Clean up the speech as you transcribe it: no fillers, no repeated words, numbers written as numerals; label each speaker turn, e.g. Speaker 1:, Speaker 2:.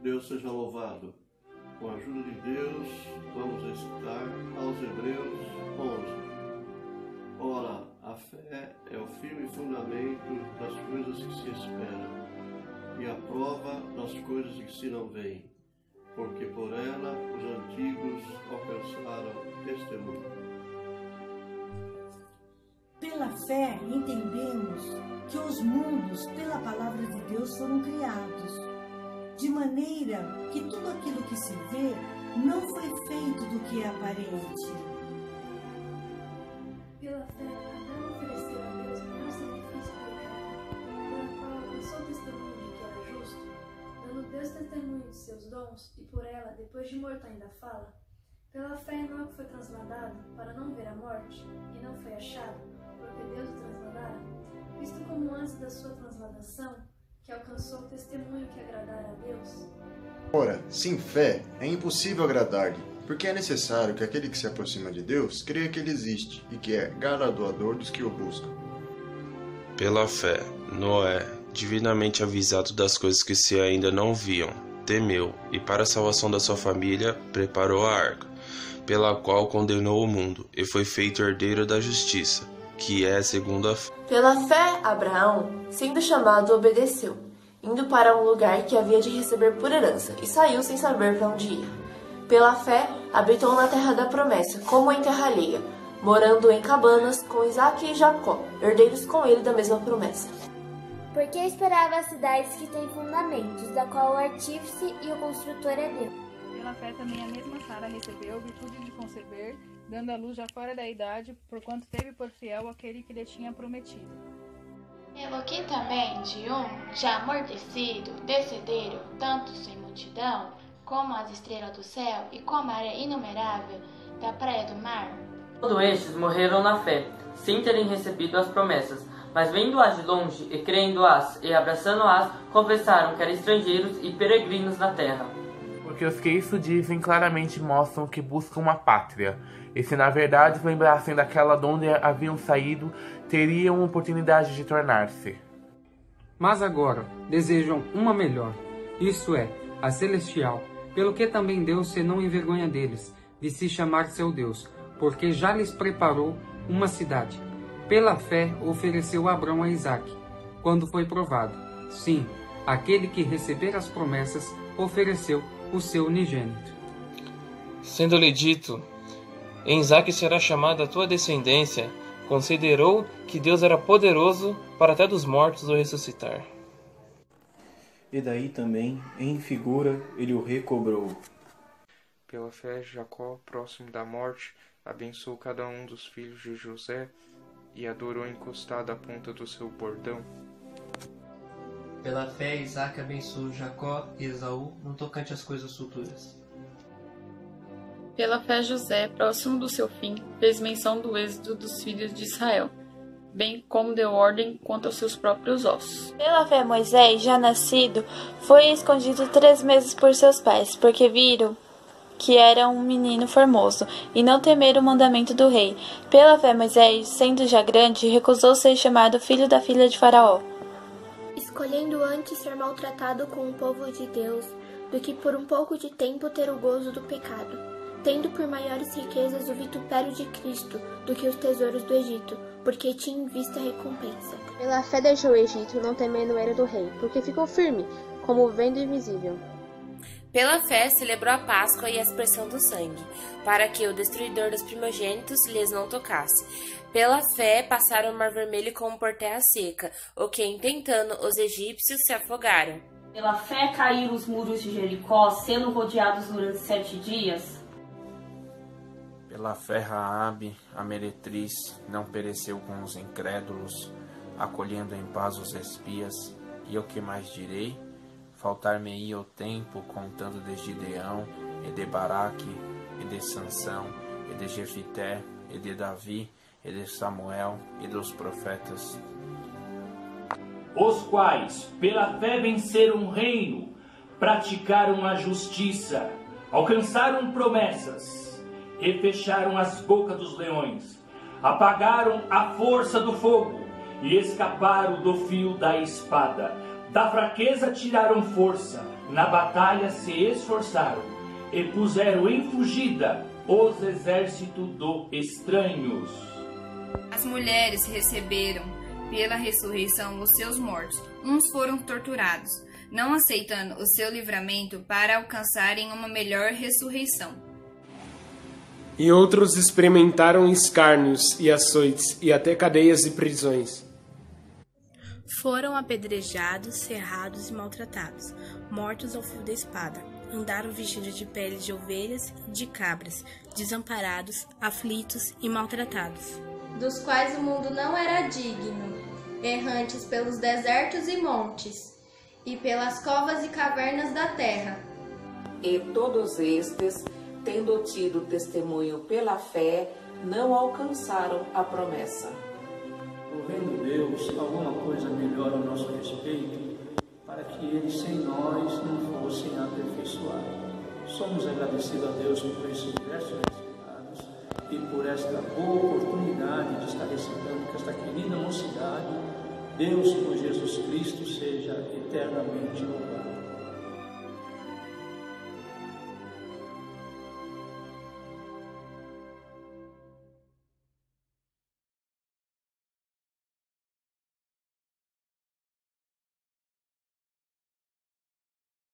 Speaker 1: Deus seja louvado. Com a ajuda de Deus, vamos recitar aos Hebreus 11. Ora, a fé é o firme fundamento das coisas que se esperam e a prova das coisas que se não veem, porque por ela os antigos alcançaram testemunho.
Speaker 2: Pela fé, entendemos que os mundos, pela palavra de Deus, foram criados, de maneira que tudo aquilo que se vê não foi feito do que é aparente.
Speaker 3: Pela fé, Abraão ofereceu a Deus o maior sacrifício pela qual alcançou o testemunho de que era justo, dando Deus testemunho de seus dons, e por ela, depois de morto ainda fala. Pela fé, Enoque foi transladado para não ver a morte, e não foi achado, porque Deus o transladara, visto como antes da sua transladação, que alcançou o testemunho que agradara a Deus.
Speaker 4: Ora, sem fé é impossível agradar-lhe, porque é necessário que aquele que se aproxima de Deus creia que ele existe e que é galardoador dos que o buscam.
Speaker 5: Pela fé, Noé, divinamente avisado das coisas que se ainda não viam, temeu e para a salvação da sua família preparou a arca, pela qual condenou o mundo e foi feito herdeiro da justiça, que é segundo a fé.
Speaker 6: Pela fé, Abraão, sendo chamado, obedeceu, indo para um lugar que havia de receber por herança, e saiu sem saber para onde ia. Pela fé, habitou na terra da promessa, como em terra alheia, morando em cabanas com Isaque e Jacó, herdeiros com ele da mesma promessa.
Speaker 7: Porque esperava as cidades que têm fundamentos, da qual o artífice e o construtor é Deus.
Speaker 8: Pela fé também a mesma Sara recebeu virtude de conceber, dando à luz já fora da idade, porquanto teve por fiel aquele que lhe tinha prometido.
Speaker 9: Pelo que também de um, já amortecido, descenderam, tanto sem multidão, como as estrelas do céu e como a areia inumerável da praia do mar.
Speaker 10: Todos estes morreram na fé, sem terem recebido as promessas, mas vendo-as de longe e crendo-as e abraçando-as, confessaram que eram estrangeiros e peregrinos na terra.
Speaker 11: Porque os que isso dizem claramente mostram que buscam uma pátria, e se na verdade lembrassem daquela de onde haviam saído, teriam oportunidade de tornar-se.
Speaker 12: Mas agora desejam uma melhor, isto é, a celestial, pelo que também Deus se não envergonha deles, de se chamar seu Deus, porque já lhes preparou uma cidade. Pela fé ofereceu Abrão a Isaque, quando foi provado. Sim, aquele que receber as promessas ofereceu o seu unigênito.
Speaker 13: Sendo-lhe dito, em Isaque será chamada a tua descendência, considerou que Deus era poderoso para até dos mortos o ressuscitar.
Speaker 14: E daí também, em figura, ele o recobrou.
Speaker 15: Pela fé, Jacó, próximo da morte, abençoou cada um dos filhos de José e adorou encostado à ponta do seu bordão.
Speaker 16: Pela fé, Isaque abençoou Jacó e Esaú no tocante às coisas futuras.
Speaker 17: Pela fé, José, próximo do seu fim, fez menção do êxodo dos filhos de Israel, bem como deu ordem quanto aos seus próprios ossos.
Speaker 18: Pela fé, Moisés, já nascido, foi escondido 3 meses por seus pais, porque viram que era um menino formoso, e não temeram o mandamento do rei. Pela fé, Moisés, sendo já grande, recusou ser chamado filho da filha de Faraó,
Speaker 7: escolhendo antes ser maltratado com o povo de Deus, do que por um pouco de tempo ter o gozo do pecado, tendo por maiores riquezas o vitupério de Cristo do que os tesouros do Egito, porque tinha em vista a recompensa.
Speaker 19: Pela fé deixou o Egito, não temendo a ira do rei, porque ficou firme, como o vento invisível.
Speaker 6: Pela fé celebrou a Páscoa e a expressão do sangue, para que o destruidor dos primogênitos lhes não tocasse. Pela fé passaram o mar vermelho como por terra seca, o que, intentando, os egípcios se afogaram.
Speaker 20: Pela fé caíram os muros de Jericó, sendo rodeados durante 7 dias.
Speaker 15: Pela fé, Raabe, a meretriz, não pereceu com os incrédulos, acolhendo em paz os espias. E o que mais direi? Faltar-me-ia o tempo, contando de Gideão, e de Baraque, e de Sansão, e de Jefité, e de Davi, e de Samuel, e dos profetas.
Speaker 21: Os quais, pela fé, venceram o reino, praticaram a justiça, alcançaram promessas, refecharam as bocas dos leões, apagaram a força do fogo e escaparam do fio da espada. Da fraqueza tiraram força, na batalha se esforçaram, e puseram em fugida os exércitos dos estranhos.
Speaker 1: As mulheres receberam pela ressurreição os seus mortos. Uns foram torturados, não aceitando o seu livramento para alcançarem uma melhor ressurreição.
Speaker 22: E outros experimentaram escárnios e açoites e até cadeias e prisões.
Speaker 23: Foram apedrejados, serrados e maltratados, mortos ao fio da espada. Andaram vestidos de peles de ovelhas e de cabras, desamparados, aflitos e maltratados.
Speaker 24: Dos quais o mundo não era digno, errantes pelos desertos e montes, e pelas covas e cavernas da terra.
Speaker 25: E todos estes, tendo tido testemunho pela fé, não alcançaram a promessa.
Speaker 26: Provendo Deus alguma coisa melhor ao nosso respeito, para que eles sem nós não fossem aperfeiçoados. Somos agradecidos a Deus por esses diversos resultados e por esta boa oportunidade de estar recebendo que esta querida mocidade, Deus por Jesus Cristo, seja eternamente louvado.